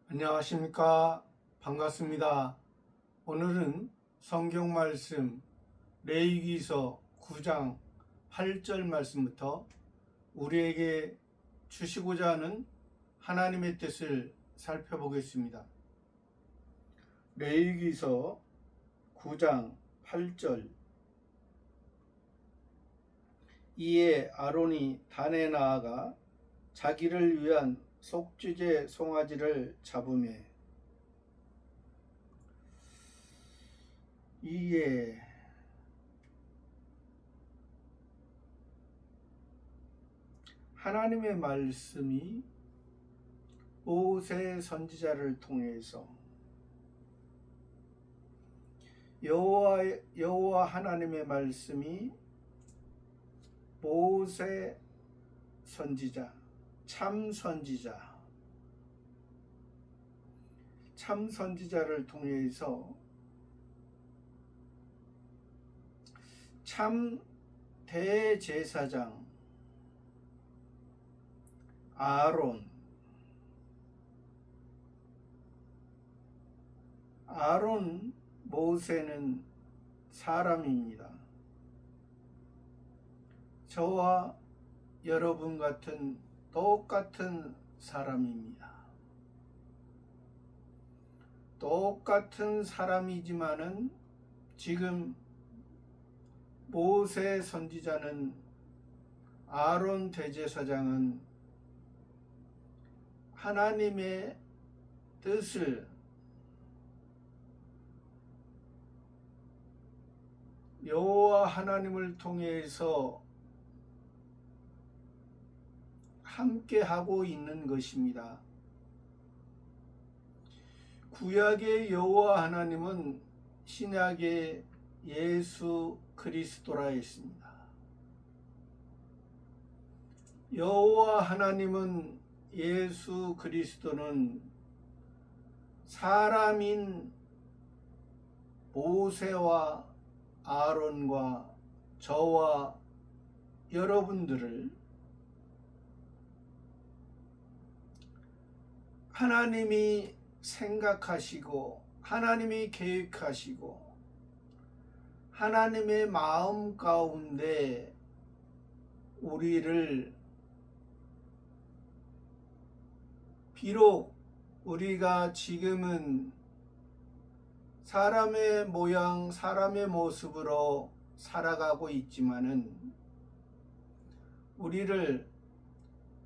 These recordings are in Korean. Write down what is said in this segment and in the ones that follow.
안녕하십니까. 반갑습니다. 오늘은 성경 말씀 레위기서 9장 8절 말씀부터 우리에게 주시고자 하는 하나님의 뜻을 살펴보겠습니다. 레위기서 9장 8절. 이에 아론이 단에 나아가 자기를 위한 속죄제 송아지를 잡으매 이에 하나님의 말씀이 모세 선지자를 통해서 여호와 하나님의 말씀이 모세 선지자, 참 선지자를 통해서 참 대제사장 아론 모세는 사람입니다. 저와 여러분 같은 똑같은 사람입니다. 똑같은 사람이지만은 지금 모세 선지자는 아론 대제사장은 하나님의 뜻을 여호와 하나님을 통해서 함께 하고 있는 것입니다. 구약의 여호와 하나님은 신약의 예수 그리스도라 했습니다. 여호와 하나님은 예수 그리스도는 사람인 모세와 아론과 저와 여러분들을 하나님이 생각하시고 하나님이 계획하시고 하나님의 마음 가운데 우리를 비록 우리가 지금은 사람의 모양, 사람의 모습으로 살아가고 있지만은 우리를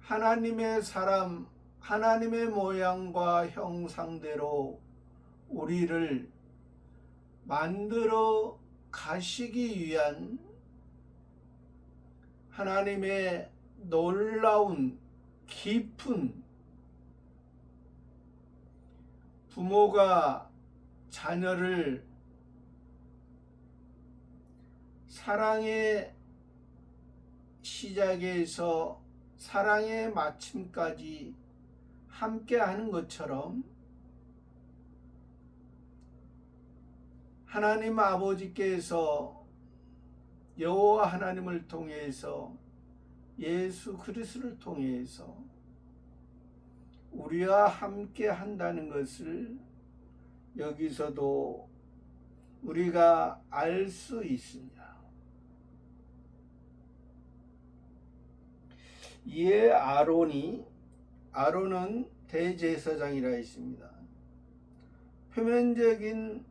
하나님의 사람, 하나님의 모양과 형상대로 우리를 만들어 가시기 위한 하나님의 놀라운 깊은 부모가 자녀를 사랑의 시작에서 사랑의 마침까지 함께 하는 것처럼 하나님 아버지께서 여호와 하나님을 통해서 예수 그리스도를 통해서 우리와 함께 한다는 것을 여기서도 우리가 알 수 있습니다. 이에 아론은 대제사장이라 했습니다. 표면적인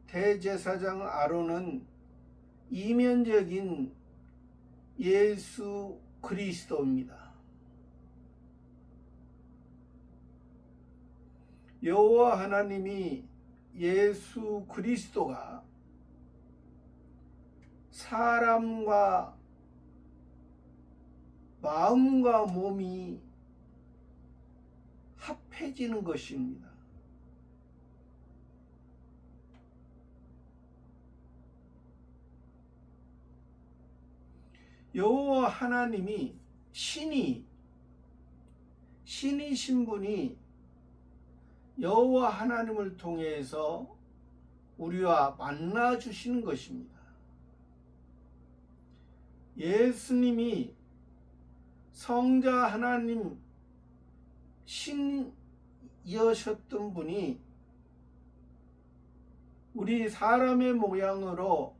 대제사장 아론은 이면적인 예수 그리스도입니다. 여호와 하나님이 예수 그리스도가 사람과 마음과 몸이 합해지는 것입니다. 여호와 하나님이 신이신 분이 여호와 하나님을 통해서 우리와 만나 주시는 것입니다. 예수님이 성자 하나님 이으셨던 분이 우리 사람의 모양으로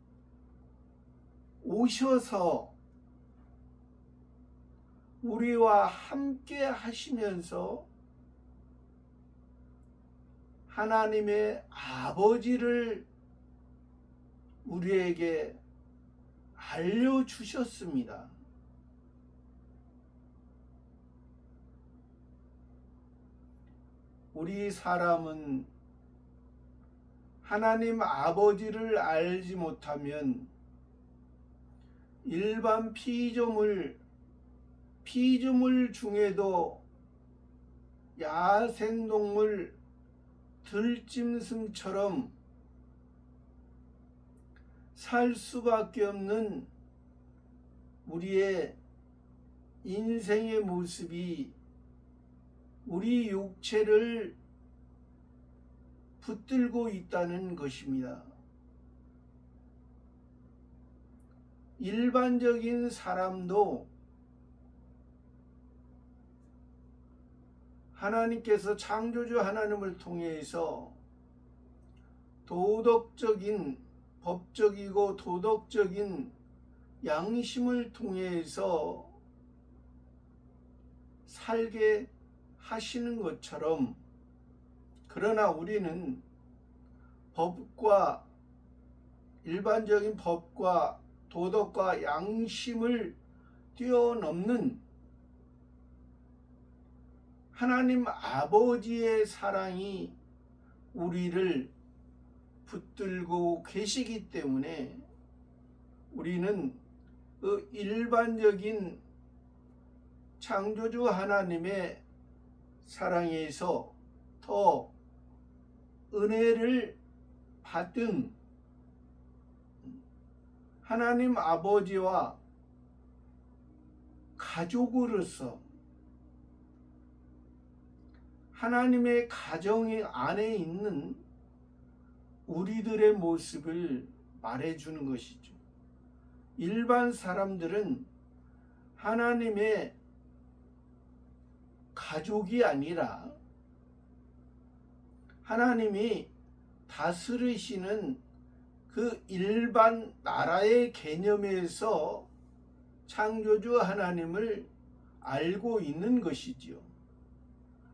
오셔서 우리와 함께 하시면서 하나님의 아버지를 우리에게 알려주셨습니다. 우리 사람은 하나님 아버지를 알지 못하면 일반 피조물 중에도 야생동물 들짐승처럼 살 수밖에 없는 우리의 인생의 모습이 우리 육체를 붙들고 있다는 것입니다. 일반적인 사람도 하나님께서 창조주 하나님을 통해서 도덕적인, 법적이고 도덕적인 양심을 통해서 살게 하시는 것처럼, 그러나 우리는 법과, 일반적인 법과 도덕과 양심을 뛰어넘는 하나님 아버지의 사랑이 우리를 붙들고 계시기 때문에 우리는 그 일반적인 창조주 하나님의 사랑에서 더 은혜를 받은 하나님 아버지와 가족으로서 하나님의 가정 안에 있는 우리들의 모습을 말해주는 것이죠. 일반 사람들은 하나님의 가족이 아니라 하나님이 다스리시는 그 일반 나라의 개념에서 창조주 하나님을 알고 있는 것이지요.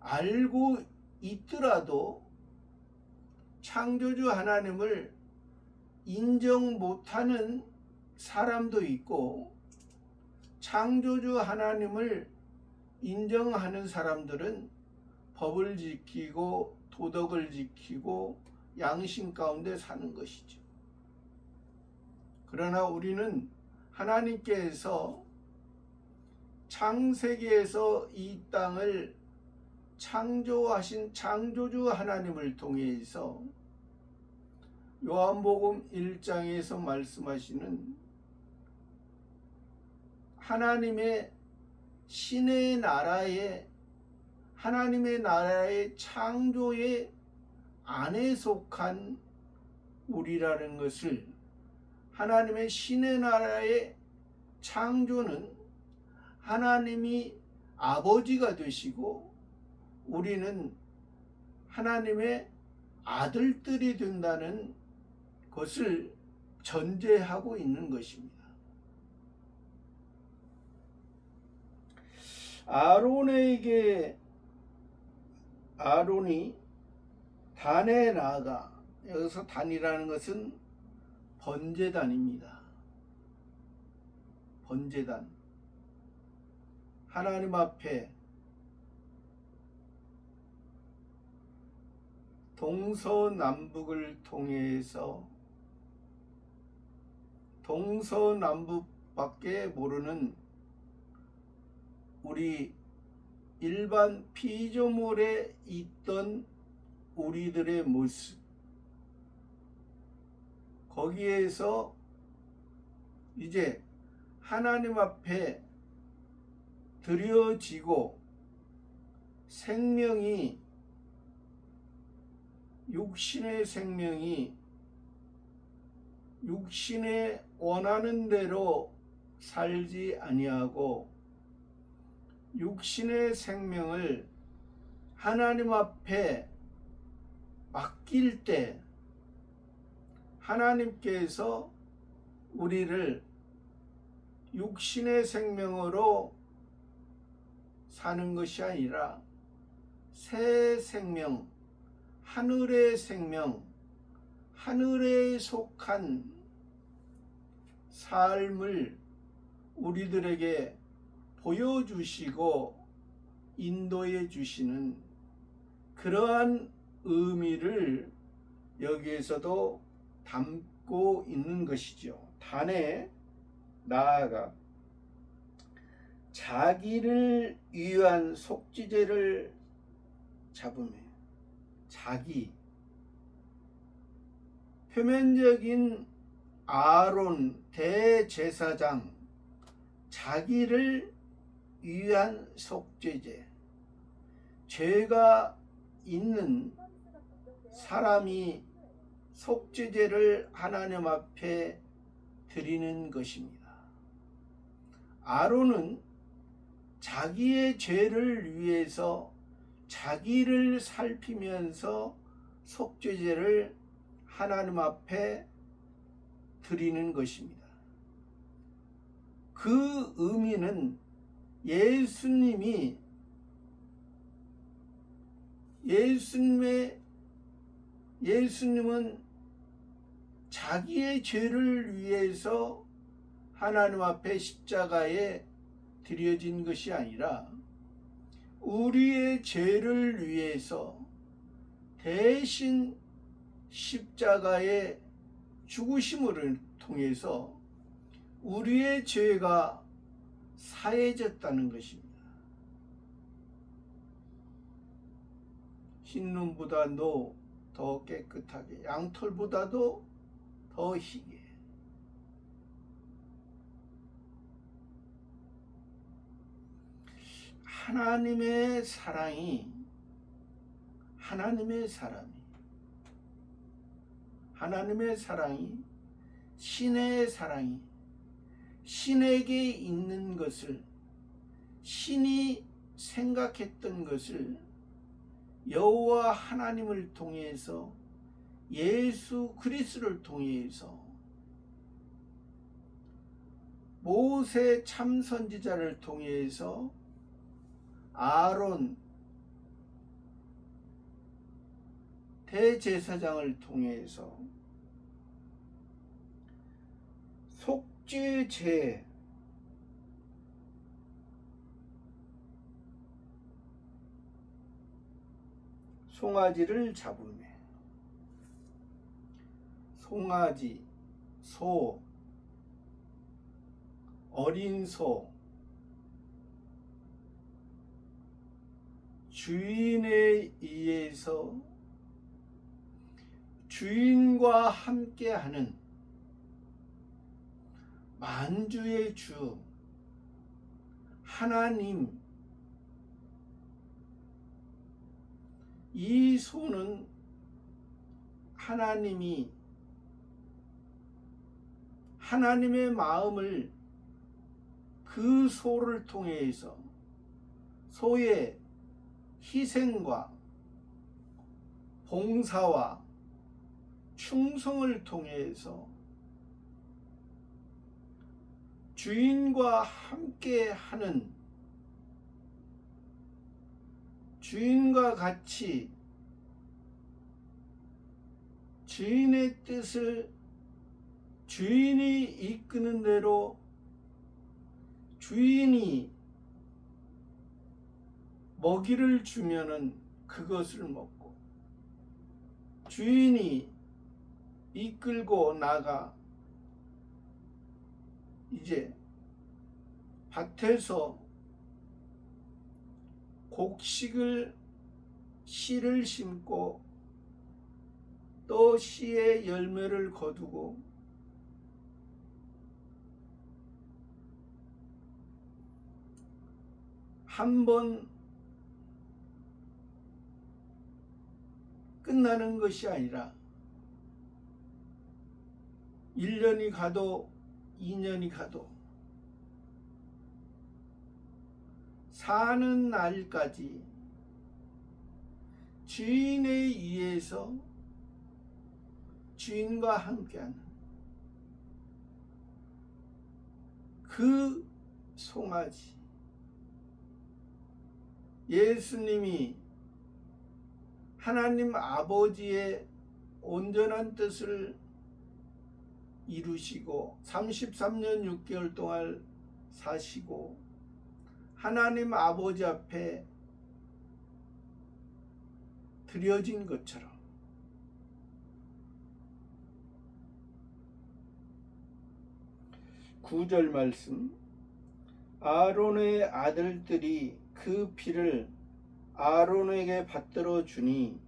알고 있더라도 창조주 하나님을 인정 못하는 사람도 있고, 창조주 하나님을 인정하는 사람들은 법을 지키고 도덕을 지키고 양심 가운데 사는 것이죠. 그러나 우리는 하나님께서 창세기에서 이 땅을 창조하신 창조주 하나님을 통해서 요한복음 1장에서 말씀하시는 하나님의 신의 나라의, 하나님의 나라의 창조의 안에 속한 우리라는 것을, 하나님의 신의 나라의 창조는 하나님이 아버지가 되시고 우리는 하나님의 아들들이 된다는 것을 전제하고 있는 것입니다. 아론이 단에 나아가, 여기서 단이라는 것은 번제단입니다. 번제단. 하나님 앞에 동서남북을 통해서, 동서남북밖에 모르는 우리 일반 피조물에 있던 우리들의 모습, 거기에서 이제 하나님 앞에 드려지고 생명이, 육신의 생명이 육신의 원하는 대로 살지 아니하고 육신의 생명을 하나님 앞에 맡길 때 하나님께서 우리를 육신의 생명으로 사는 것이 아니라 새 생명, 하늘의 생명, 하늘에 속한 삶을 우리들에게 보여주시고 인도해 주시는 그러한 의미를 여기에서도 담고 있는 것이죠. 단에 나아가 자기를 위한 속죄제를 잡으며 자기 표면적인 아론 대제사장 자기를 위한 속죄제 죄가 있는 사람이 속죄제를 하나님 앞에 드리는 것입니다. 아론은 자기의 죄를 위해서 자기를 살피면서 속죄제를 하나님 앞에 드리는 것입니다. 그 의미는 예수님은 자기의 죄를 위해서 하나님 앞에 십자가에 드려진 것이 아니라 우리의 죄를 위해서 대신 십자가의 죽으심을 통해서 우리의 죄가 사해졌다는 것입니다. 흰눈보다도 더 깨끗하게, 양털보다도 더 희게. 하나님의 사랑이 신의 사랑이 신에게 있는 것을 신이 생각했던 것을 여호와 하나님을 통해서 예수 그리스도를 통해서 모세 참선지자를 통해서 아론 대제사장을 통해서 속죄제 송아지를 잡으며 송아지, 소, 어린 소 주인에 의해서 주인과 함께하는 만주의 주 하나님, 이 소는 하나님의 마음을 그 소를 통해서 소의 희생과 봉사와 충성을 통해서 주인과 함께하는 주인과 같이 주인의 뜻을 주인이 이끄는 대로 주인이 먹이를 주면은 그것을 먹고 주인이 이끌고 나가 이제 밭에서 곡식을 씨를 심고 또 씨의 열매를 거두고 한 번 끝나는 것이 아니라 1년이 가도 2년이 가도 사는 날까지 주인에 의해서 주인과 함께하는 그 송아지, 예수님이 하나님 아버지의 온전한 뜻을 이루시고 33년 6개월 동안 사시고 하나님 아버지 앞에 드려진 것처럼 구절 말씀, 아론의 아들들이 그 피를 아론에게 받들어 주니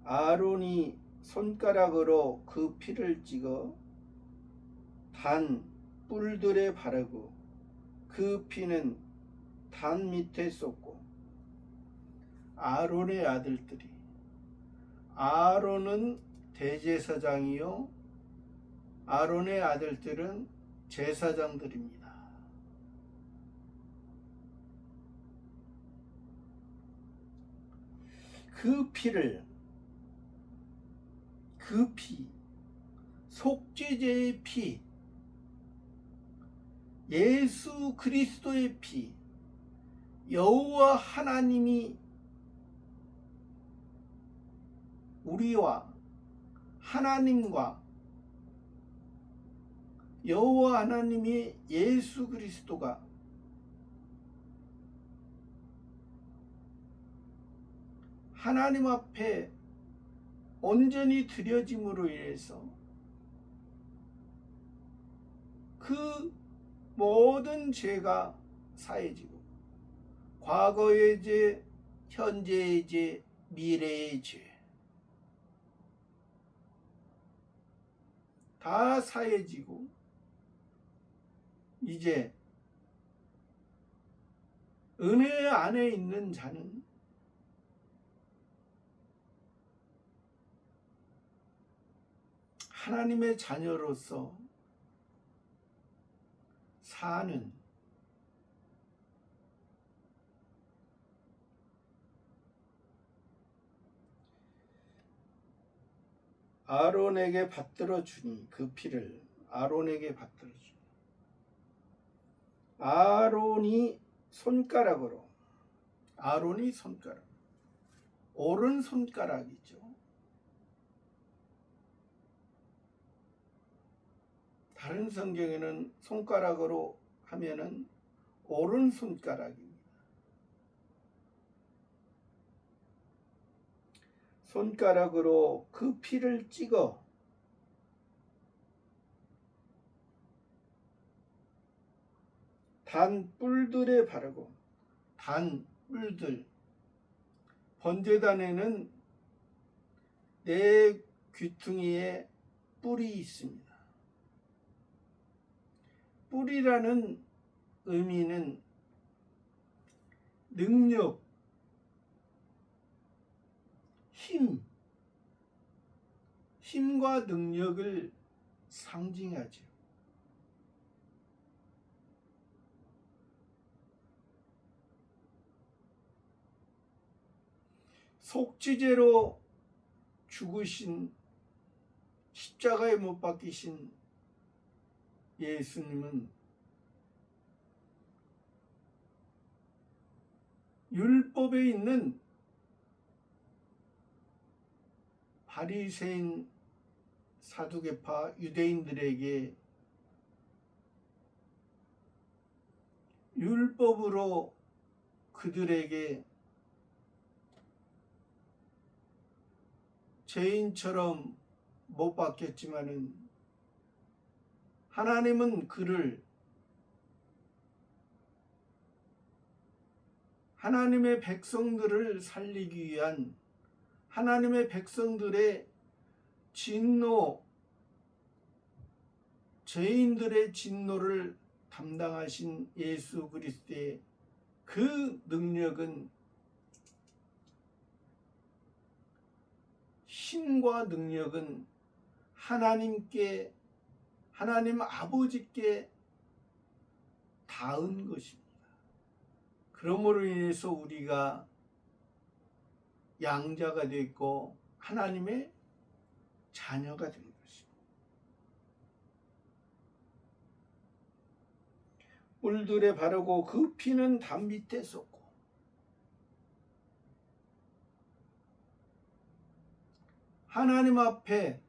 아론이 손가락으로 그 피를 찍어 단 뿔들에 바르고 그 피는 단 밑에 쏟고. 아론의 아들들이, 아론은 대제사장이요 아론의 아들들은 제사장들입니다. 그 피를, 그 피, 속죄제의 피, 예수 그리스도의 피, 여호와 하나님이 우리와 하나님과 여호와 하나님이 예수 그리스도가 하나님 앞에 온전히 드려짐으로 인해서 그 모든 죄가 사해지고 과거의 죄, 현재의 죄, 미래의 죄 다 사해지고 이제 은혜 안에 있는 자는 하나님의 자녀로서 사는 아론에게 받들어 주니 그 피를 아론에게 받들어 주니 아론이 손가락 오른손가락이죠. 다른 성경에는 손가락으로 하면은 오른손가락입니다. 손가락으로 그 피를 찍어 단 뿔들에 바르고. 단 뿔들, 번제단에는 네 귀퉁이에 뿔이 있습니다. 뿔이라는 의미는 능력, 힘과 능력을 상징하죠. 속죄제로 죽으신, 십자가에 못 박히신 예수님은 율법에 있는 바리새인, 사두개파, 유대인들에게 율법으로 그들에게 죄인처럼 못 박혔지만은 하나님은 그를 하나님의 백성들을 살리기 위한 하나님의 백성들의 진노, 죄인들의 진노를 담당하신 예수 그리스도의 그 능력은, 힘과 능력은 하나님께, 하나님 아버지께 닿은 것입니다. 그러므로 인해서 우리가 양자가 되었고 하나님의 자녀가 된 것입니다. 뿔들에 바르고 그 피는 담 밑에 쏟고 하나님 앞에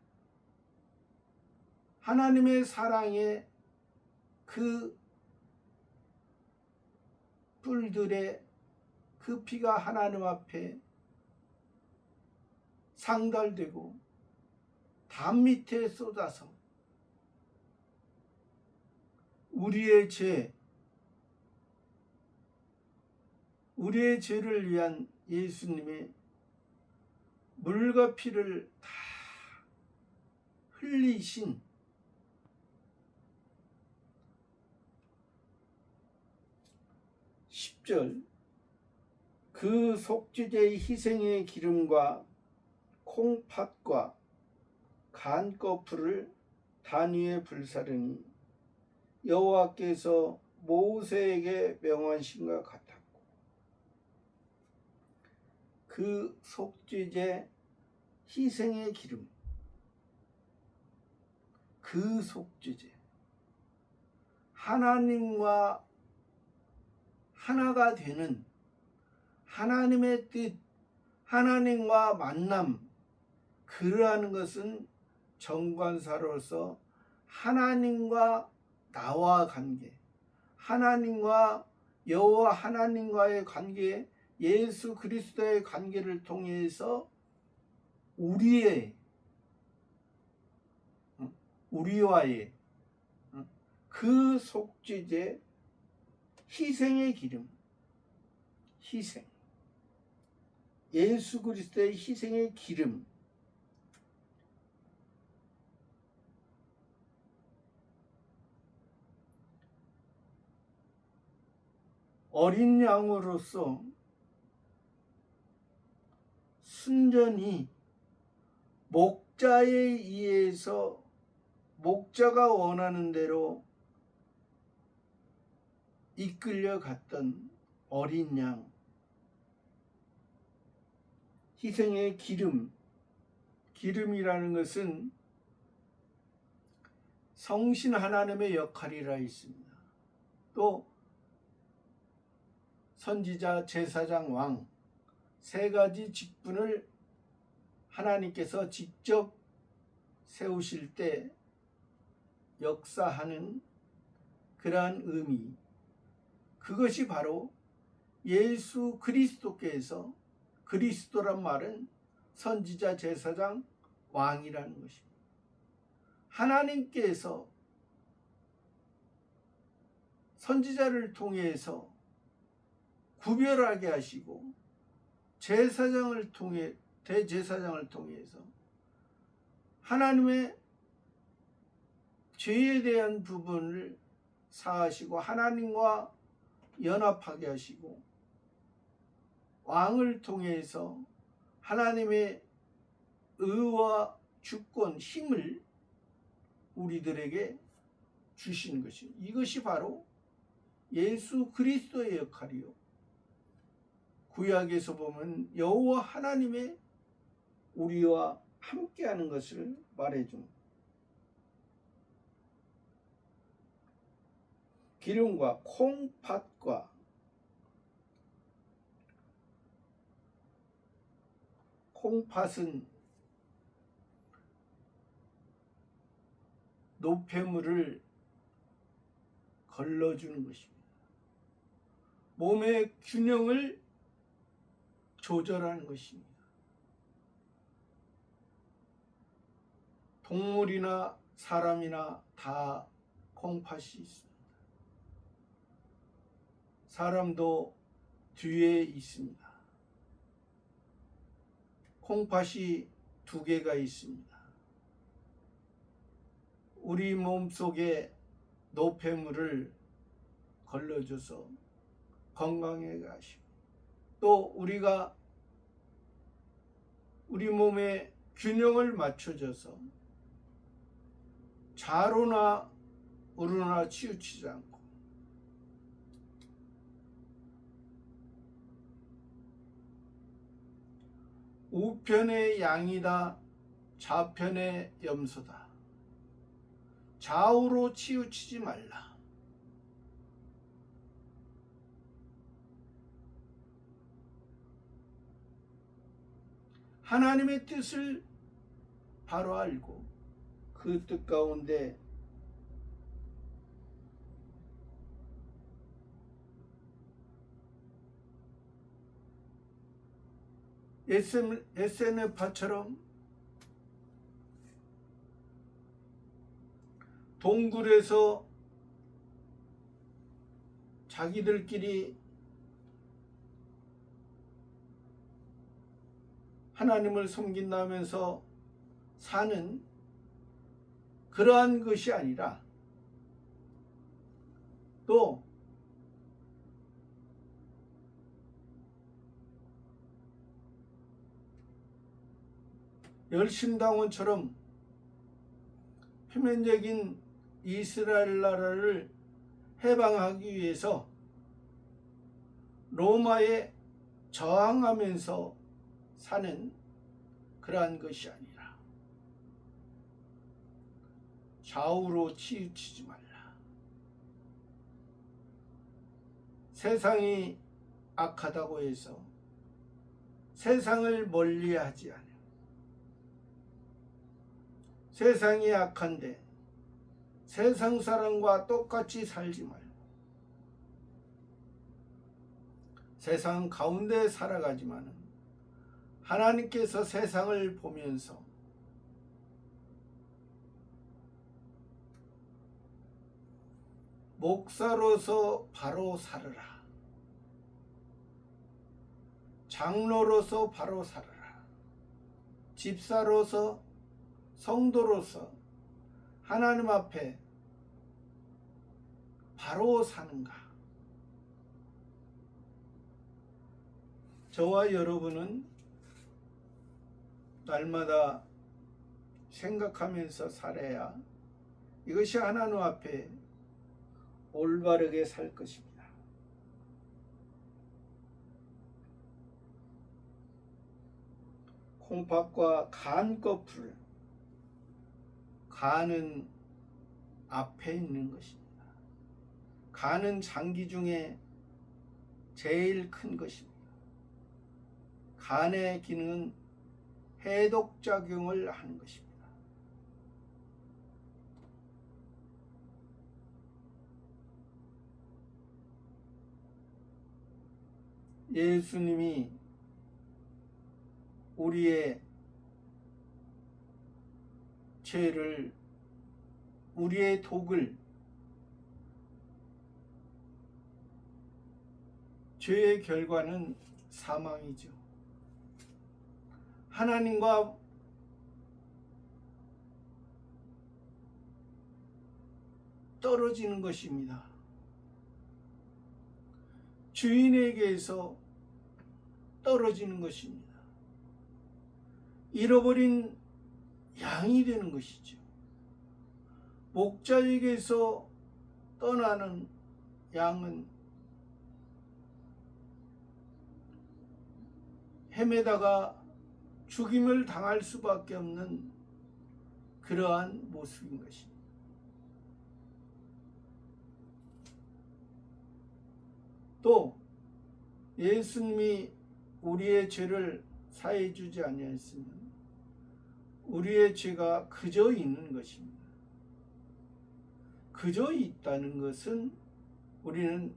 하나님의 사랑에 그 뿔들의 그 피가 하나님 앞에 상달되고 담 밑에 쏟아서 우리의 죄를 위한 예수님의 물과 피를 다 흘리신 10절 그 속죄제의 희생의 기름과 콩팥과 간거풀을 단 위에 불사르니 여호와께서 모세에게 명하신과 같았고 그 속죄제 희생의 기름 그 속죄제 하나님과 하나가 되는 하나님의 뜻 하나님과 만남 그러한 것은 정관사로서 하나님과 나와 관계 하나님과 여호와 하나님과의 관계 예수 그리스도의 관계를 통해서 우리와의 그 속죄제 희생의 기름 희생 예수 그리스도의 희생의 기름 어린 양으로서 순전히 목자에 의해서 목자가 원하는 대로 이끌려 갔던 어린 양 희생의 기름이라는 것은 성신 하나님의 역할이라 있습니다. 또 선지자, 제사장, 왕 세 가지 직분을 하나님께서 직접 세우실 때 역사하는 그러한 의미 그것이 바로 예수 그리스도께서 그리스도란 말은 선지자, 제사장, 왕이라는 것입니다. 하나님께서 선지자를 통해서 구별하게 하시고 대제사장을 통해서 하나님의 죄에 대한 부분을 사하시고 하나님과 연합하게 하시고 왕을 통해서 하나님의 의와 주권, 힘을 우리들에게 주신 것입니다. 이것이 바로 예수 그리스도의 역할이요. 구약에서 보면 여호와 하나님의 우리와 함께하는 것을 말해줍니다. 기름과 콩팥과 콩팥은 노폐물을 걸러주는 것입니다. 몸의 균형을 조절하는 것입니다. 동물이나 사람이나 다 콩팥이 있습니다. 사람도 뒤에 있습니다. 콩팥이 2개가 있습니다. 우리 몸속에 노폐물을 걸러줘서 건강하게 하시고 또 우리가 우리 몸의 균형을 맞춰줘서 좌로나 우로나 치우치지 않고 우편의 양이다 좌편의 염소다. 좌우로 치우치지 말라. 하나님의 뜻을 바로 알고 그 뜻 가운데 SNF파처럼 동굴에서 자기들끼리 하나님을 섬긴다면서 사는 그러한 것이 아니라 또 열심당원처럼 표면적인 이스라엘 나라를 해방하기 위해서 로마에 저항하면서 사는 그러한 것이 아니라 좌우로 치우치지 말라. 세상이 악하다고 해서 세상을 멀리하지 않아. 세상이 악한데 세상 사람과 똑같이 살지 말고 세상 가운데 살아가지만은 하나님께서 세상을 보면서 목사로서 바로 살으라. 장로로서 바로 살으라. 집사로서 성도로서 하나님 앞에 바로 사는가? 저와 여러분은 날마다 생각하면서 살아야 이것이 하나님 앞에 올바르게 살 것입니다. 콩팥과 간 껍질, 간은 앞에 있는 것입니다. 간은 장기 중에 제일 큰 것입니다. 간의 기능은 해독작용을 하는 것입니다. 예수님이 우리의 죄를, 우리의 독을, 죄의 결과는 사망이죠. 하나님과 떨어지는 것입니다. 주인에게서 떨어지는 것입니다. 잃어버린 양이 되는 것이죠. 목자에게서 떠나는 양은 헤매다가 죽임을 당할 수밖에 없는 그러한 모습인 것입니다. 또 예수님이 우리의 죄를 사해 주지 아니하였으면 우리의 죄가 그저 있는 것입니다. 그저 있다는 것은 우리는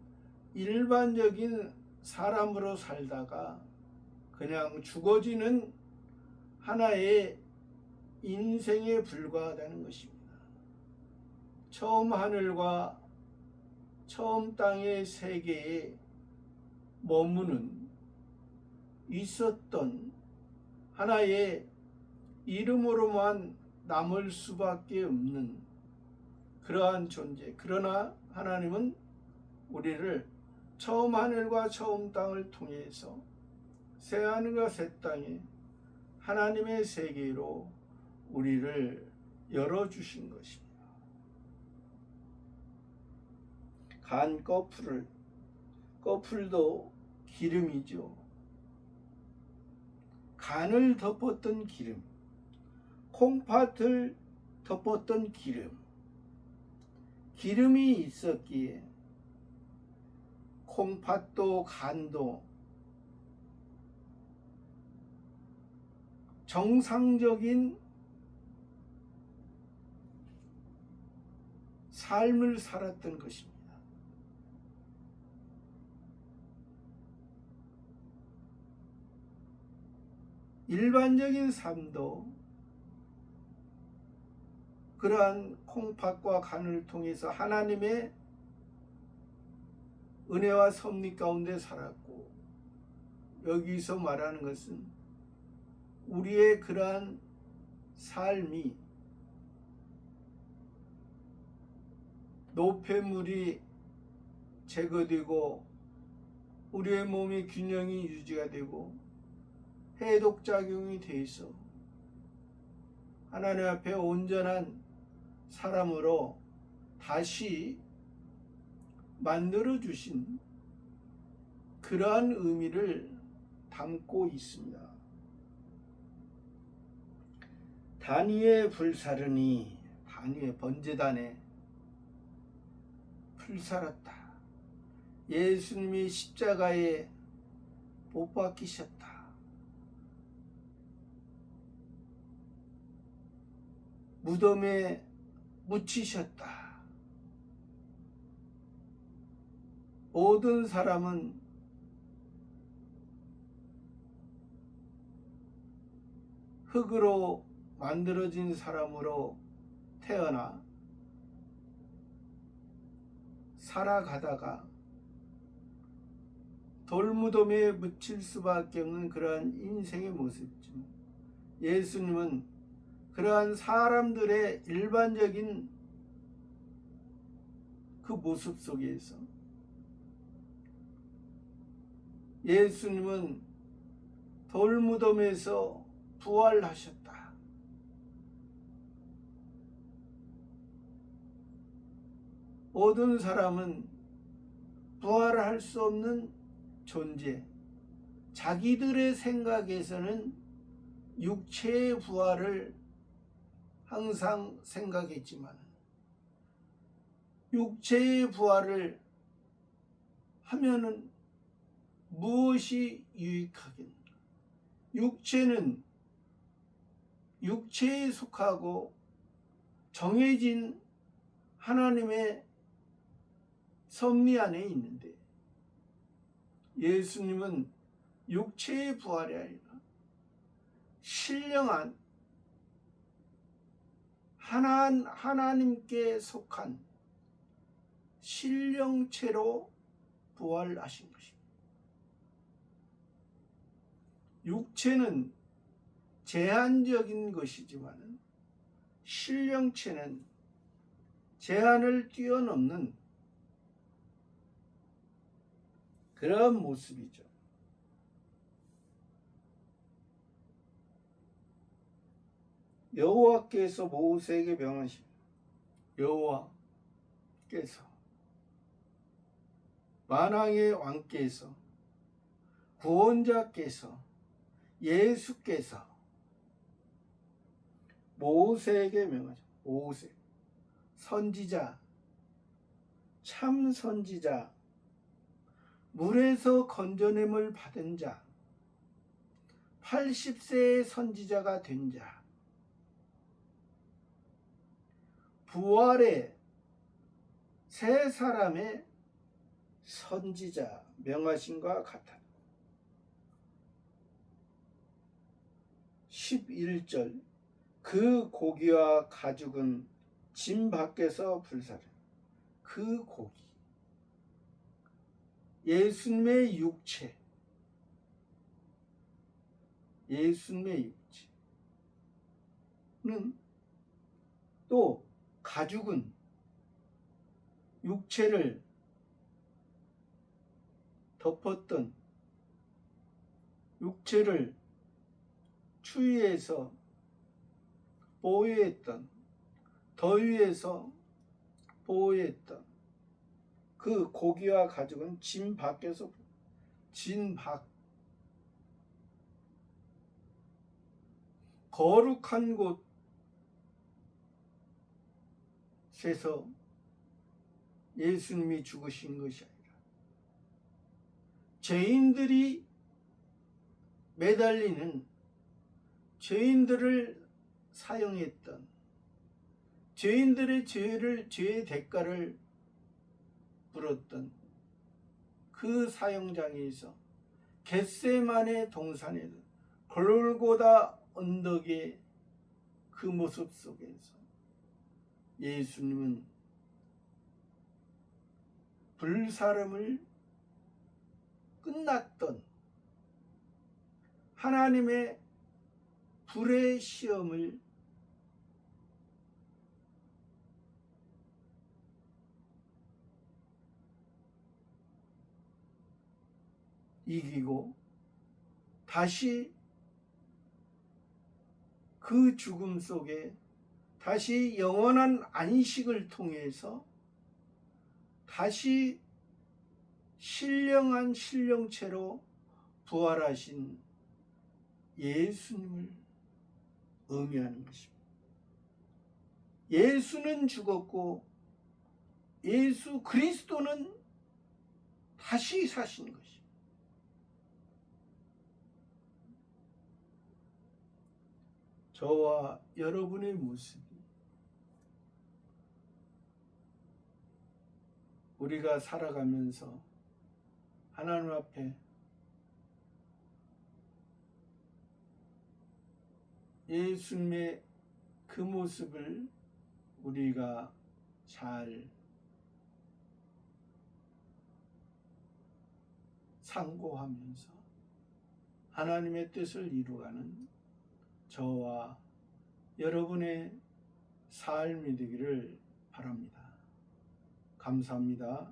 일반적인 사람으로 살다가 그냥 죽어지는 하나의 인생에 불과하다는 것입니다. 처음 하늘과 처음 땅의 세계에 머무는 있었던 하나의 이름으로만 남을 수밖에 없는 그러한 존재. 그러나 하나님은 우리를 처음 하늘과 처음 땅을 통해서 새 하늘과 새 땅에 하나님의 세계로 우리를 열어주신 것입니다. 간 껍질도 기름이죠. 간을 덮었던 기름, 콩팥을 덮었던 기름이 있었기에 콩팥도 간도 정상적인 삶을 살았던 것입니다. 일반적인 삶도 그러한 콩팥과 간을 통해서 하나님의 은혜와 섭리 가운데 살았고, 여기서 말하는 것은 우리의 그러한 삶이 노폐물이 제거되고 우리의 몸의 균형이 유지가 되고 해독작용이 돼 있어 하나님 앞에 온전한 사람으로 다시 만들어 주신 그러한 의미를 담고 있습니다. 단위에 불사르니, 단위의 번제단에 불살았다. 예수님이 십자가에 못 박히셨다. 무덤에 묻히셨다. 모든 사람은 흙으로 만들어진 사람으로 태어나 살아가다가 돌무덤에 묻힐 수밖에 없는 그러한 인생의 모습이죠. 예수님은 그러한 사람들의 일반적인 그 모습 속에서 예수님은 돌무덤에서 부활하셨다. 모든 사람은 부활할 수 없는 존재, 자기들의 생각에서는 육체의 부활을 항상 생각했지만 육체의 부활을 하면은 무엇이 유익하겠는가? 육체는 육체에 속하고 정해진 하나님의 섭리 안에 있는데, 예수님은 육체의 부활이 아니라 신령한 하나님께 속한 신령체로 부활하신 것입니다. 육체는 제한적인 것이지만 신령체는 제한을 뛰어넘는 그런 모습이죠. 여호와께서 모세에게 명하신, 여호와께서 만왕의 왕께서 구원자께서 예수께서 모세에게 명하죠. 모세, 선지자, 참 선지자, 물에서 건져냄을 받은 자, 80세의 선지자가 된 자, 부활의 세 사람의 선지자 명하신과 같아. 11절, 그 고기와 가죽은 짐 밖에서 불사르. 그 고기, 예수님의 육체, 예수님의 육체는, 또 가죽은 육체를 덮었던, 육체를 추위에서 보호했던, 더위에서 보호했던 그 고기와 가죽은 짐 밖에서, 짐 밖, 거룩한 곳에서 예수님이 죽으신 것이 아니라 죄인들이 매달리는, 죄인들을 사용했던, 죄인들의 죄의 대가를 물었던 그 사형장에서, 겟세마네 동산에서, 골고다 언덕의 그 모습 속에서 예수님은 불사름을 끝났던 하나님의 불의 시험을 이기고 다시 그 죽음 속에 다시 영원한 안식을 통해서 다시 신령한 신령체로 부활하신 예수님을 의미하는 것입니다. 예수는 죽었고 예수 그리스도는 다시 사신 것입니다. 저와 여러분의 모습이 우리가 살아가면서 하나님 앞에 예수님의 그 모습을 우리가 잘 상고하면서 하나님의 뜻을 이루어가는 저와 여러분의 삶이 되기를 바랍니다. 감사합니다.